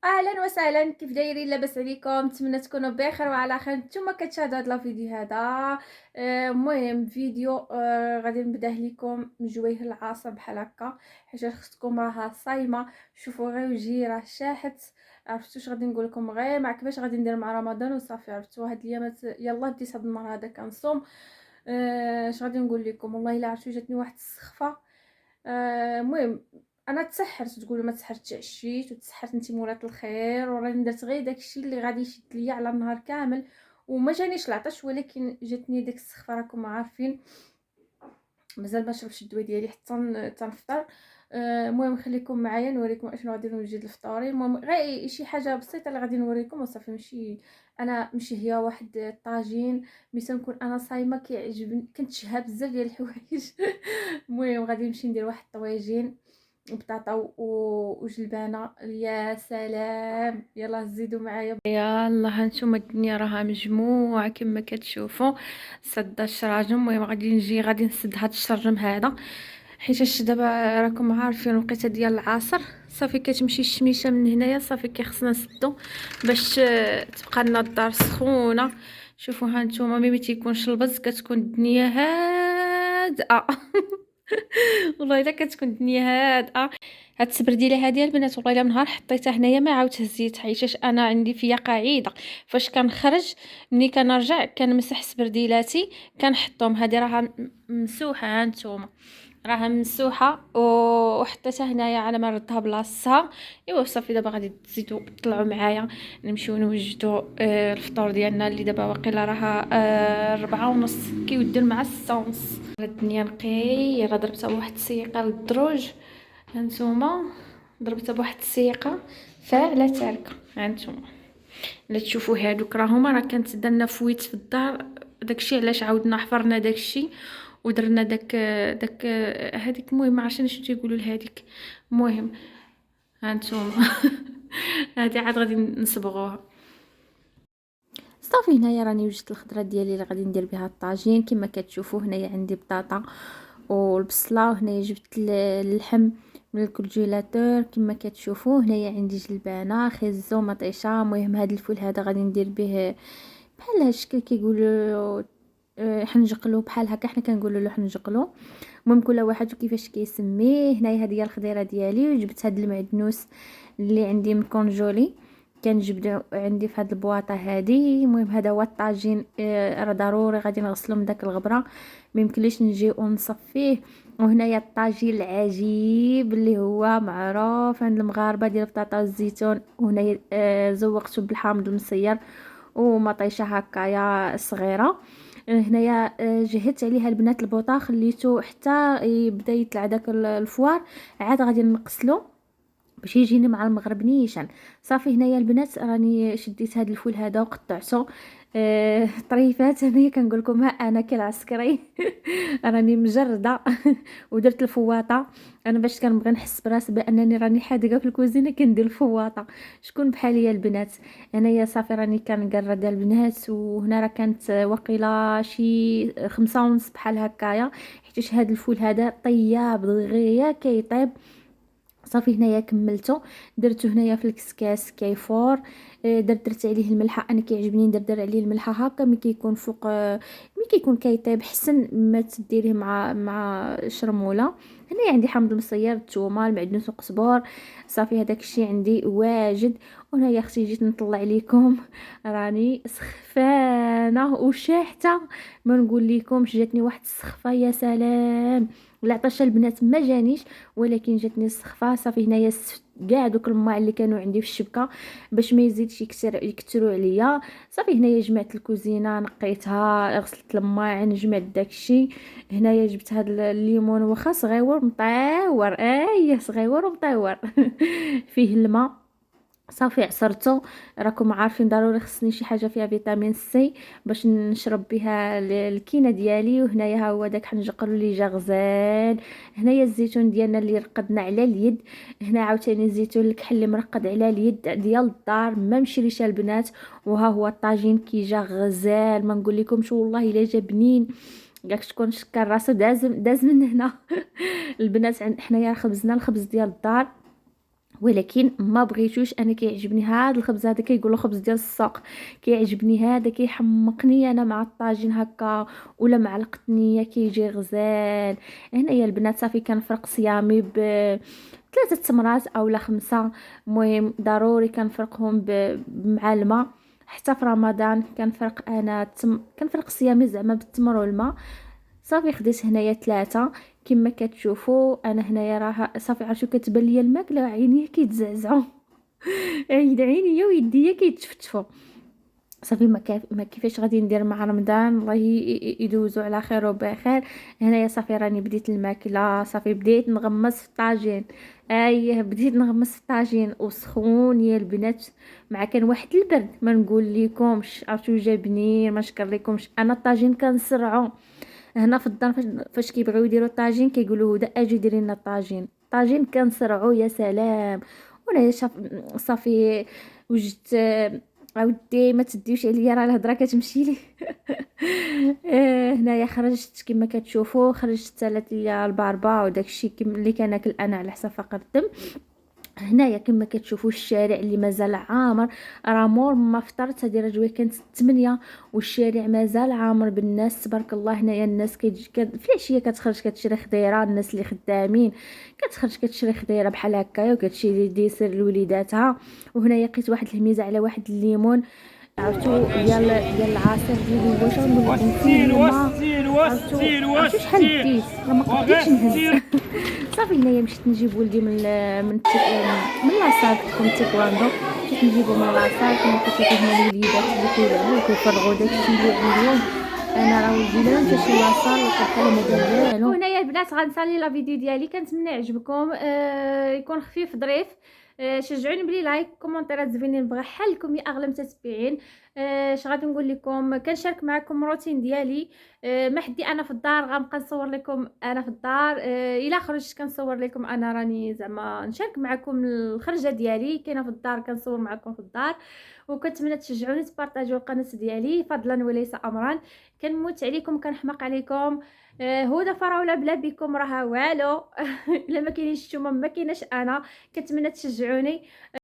اهلا وسهلا، كيف دايرين؟ لاباس عليكم؟ نتمنى تكونوا بخير وعلى خير. نتوما كتشاهدوا هذا الفيديو هذا. المهم فيديو غادي نبداه لكم من جويه العصر بحال هكا، حيت اختكم راها صايمه. شوفوا غير وجهي راه شاحت. عرفتوا اش غادي نقول لكم؟ غير مع كيفاش غادي ندير مع رمضان وصافي. عرفتوا هاد الايامات يلا بديت هاد النهار هذا كنصوم. اش غادي نقول لكم؟ والله الا عرفتوا جاتني واحد السخفه. المهم انا تسحرت، تقولوا ما تسحرتش عشيت وتسحرت انت مولات الخير، وراني درت غير داكشي اللي غادي يشد ليا على النهار كامل وما جانيش العطش، ولكن جاتني ديك السخفه. راكم عارفين مازال ما شربتش الدواء ديالي حتى نفطر. المهم خليكم معايا نوريكم اشنو غادي نوجد للفطوري. المهم غير شي حاجه بسيطه اللي غادي نوريكم وصافي. ماشي هي واحد الطاجين ملي تنكون انا صايمه كيعجبني، كنتشهى بزاف ديال الحوايج. المهم غادي نمشي ندير واحد الطواجين بطاطا وجلبانه. يا سلام، يلا زيدوا معايا. يلا هانتوما الدنيا راها مجموعه كما كتشوفوا، سد الشراجم. المهم غادي نسد هاد الشرجم هذا، حيت دابا راكم عارفين الوقيته ديال العصر. صافي كتمشي الشميشه من هنايا، صافي كيخصنا نسدو باش تبقى لنا الدار سخونه. شوفوا هانتوما ملي تيكونش البز كتكون الدنيا هادئه. والله الا كتكون الدنيا هادئه. هاد السبرديله هادي البنات والله الا من نهار حطيتها هنايا ما عاودت هزيت، حيتاش انا عندي فيا قاعده فاش كنخرج ملي كنرجع كنمسح سبرديلاتي كنحطهم. هادي راها مسوحه، ها نتوما راها مسوحه وحطيتها هنايا على ما نردها بلاصتها. ايوا صافي دابا غادي تزيدوا تطلعوا معايا نمشيو نوجدوا الفطور ديالنا اللي دابا واقيلا راها 4:30 كيودوا مع 6:30. الدنيا نقيه. راه ضربتها بواحد السيقه للدروج، هانتوما ضربتها بواحد السيقه فعلا تاركه. هانتوما لا تشوفوا هادوك راهما راه كانت درنا فويت في الدار، داكشي علاش عاودنا حفرنا داكشي ودرنا داك هذيك. المهم ما عرفتش شنو تيقولوا لهذيك. المهم هانتوما هادي عاد غادي نصبغوها. صافي هنايا راني وجدت الخضره ديالي اللي غادي ندير بها الطاجين. كما كتشوفوا هنايا عندي بطاطا والبصله، وهنايا جبت اللحم من الكونجيلاتور. كما كتشوفوا هنايا عندي جلبانه خيزو مطيشه. المهم هذا الفول هذا غادي ندير به بحال هالشكل كيقولوا حنجقلو، بحال هكا حنا كنقولوا له حنجقلو. المهم كل واحد كيفاش كيسميه. هنايا هذه هي الخضيره ديالي، وجبت هذا المعدنوس اللي عندي من كونجولي كنجبدو عندي في هذه البواطه هذه. المهم هذا هو الطاجين. راه ضروري غادي نغسلو من داك الغبره، ما يمكنليش نجي ونصفيه. وهنايا الطاجين العجيب اللي هو معروف عند المغاربه ديال البطاطا والزيتون. وهنايا زوقته بالحامض المصير ومطيشه هكايا صغيره. هنايا جهدت عليها البنات البوطه، خليته حتى يبدا يطلع داك الفوار، عاد غادي نقسلو باش يجيني مع المغرب نيشان. صافي هنايا البنات راني شديت هذا الفول هذا وقطعته طريفات. هنايا كنقول لكم ها انا كالعسكري. راني مجرده ودرت الفواطه. انا باش كنبغي نحس براسي بانني راني حاذقه في الكوزينه كندير الفواطه. شكون بحالي البنات؟ هنايا صافي راني كنقرد البنات. وهنا راه كانت وقيله شي 5:30 بحال هكايا، حيت هذا الفول هذا طياب دغيا كيطيب. صافي هنايا كملته، درته هنايا في الكسكاس كيفور. درت عليه الملحه، انا كيعجبني ندير عليه الملحه هكا ملي كيكون فوق، ملي كيكون كيطيب حسن ما تديريه مع شرموله. هنايا عندي حامض المصير، الثومه، المعدنوس وقزبور. صافي هذاك الشيء عندي واجد. وهنايا اختي جيت نطلع لكم راني سخفانه وشاحته ما نقول لكمش. جاتني واحد السخفه يا سلام. العطش البنات ما جانيش، ولكن جاتني السخفه. صافي هنايا كاع دوك الماء اللي كانوا عندي في الشبكه باش ما يزيدش يكثروا عليا. صافي هنايا جمعت الكوزينه نقيتها، غسلت الماعن، جمعت داكشي. هنايا جبت هذا الليمون واخا صغيور مطيور، صغيور ومطيور. فيه الماء. صافي عصرته. راكم عارفين ضروري خصني شي حاجه فيها فيتامين سي باش نشرب بها الكينه ديالي. وهنايا ها هو داك حنجقلو اللي جا غزال. هنايا الزيتون ديالنا اللي رقدنا على اليد. هنا عاوتاني الزيتون الكحل اللي مرقد على اليد ديال الدار ما مشريش البنات. وها هو الطاجين كي جا غزال ما نقول لكمش والله الا جا بنين. ياك تكون شكر راسو داز من هنا. البنات حنايا خبزنا الخبز ديال الدار ولكن ما بغيتوش. انا كيعجبني هذا الخبز هذا، كيقولوا خبز ديال السوق، كيعجبني هذا، كيحمقني انا مع الطاجين هكا ولا مع القطنيه، كيجي غزال. هنايا البنات صافي كنفرق صيامي ب 3 تمرات او لا 5. المهم ضروري كنفرقهم مع الماء. حتى في رمضان كنفرق انا كنفرق صيامي زعما بالتمر والماء. صافي خديت هنايا 3 كما كتشوفوا. انا هنايا راه صافي عرفتوا كتبان ليا الماكله، عينيا كيتزعزعوا عينيا ويديا كيتفتفوا. صافي ما كيفاش غادي ندير مع رمضان، الله يدوزو على خير وبخير. هنايا صافي راني بديت الماكله، صافي بديت نغمس في الطاجين. بديت نغمس في الطاجين وسخون يا البنات، مع كان واحد البرد ما نقول لكمش. عرفتوا جابني ما شكر لكمش. انا الطاجين كنسرعو هنا في الدار، فاش كيبغيو يديروا الطاجين كيقولوا هدى اجي ديري لنا الطاجين كنسرعو يا سلام. ولا صافي وجدت عاودي ما تديوش عليا، راه الهضره كتمشي لي هنايا خرجت كما كتشوفوا، خرجت سالت ليا الباربا وداكشي اللي كناكل انا على حساب فقر الدم. هنايا كما كتشوفوا الشارع اللي مازال عامر، راه مور ما فطرت هذه رجويه كانت 8 والشارع مازال عامر بالناس تبارك الله. هنايا الناس في العشيه كتخرج كتشري خضيره، الناس اللي خدامين كتخرج كتشري خضيره بحال هكايا وكتشري ديسر لوليداتها. وهنايا لقيت واحد الهميزه على واحد الليمون، عرفتو ديال العصير ديالي. واش نقول لكم فيه الماء، عرفتو شحال ديت راه ما قدرتش نهز صافي هنايا مشيت نجيب ولدي من لاصال كنت تيكواندو، مشيت نجيبو من لاصال. كما كتشوفوا هنا الوليدات اللي كيلعبوا وكيفرغوا داكشي اللي عندهم. انا راه ولدي ما مشى شي لاصال وكنحل ما دار والو. وهنايا البنات غنسالي لا فيديو ديالي، كنتمنى يعجبكم، يكون خفيف ظريف. شجعوني بلي لايك كومونتيرات زوينين، بغا حالكم يا اغلى متتبعين. اش غادي نقول لكم، كنشارك معكم روتين ديالي. ما حدي انا في الدار غنبقى نصور لكم انا في الدار. الا خرجت كنصور لكم انا، راني زعما نشارك معكم الخرجه ديالي كاينه في الدار، كنصور معكم في الدار. وكنتمنى تشجعوني تبارطاجيو القناه ديالي فضلا وليس امرا. كنموت عليكم كنحماق عليكم. هدى فراوله بلا بكم راها والو الا ما كاينينش نتوما ما كايناش انا. كنتمنى تشجعوني.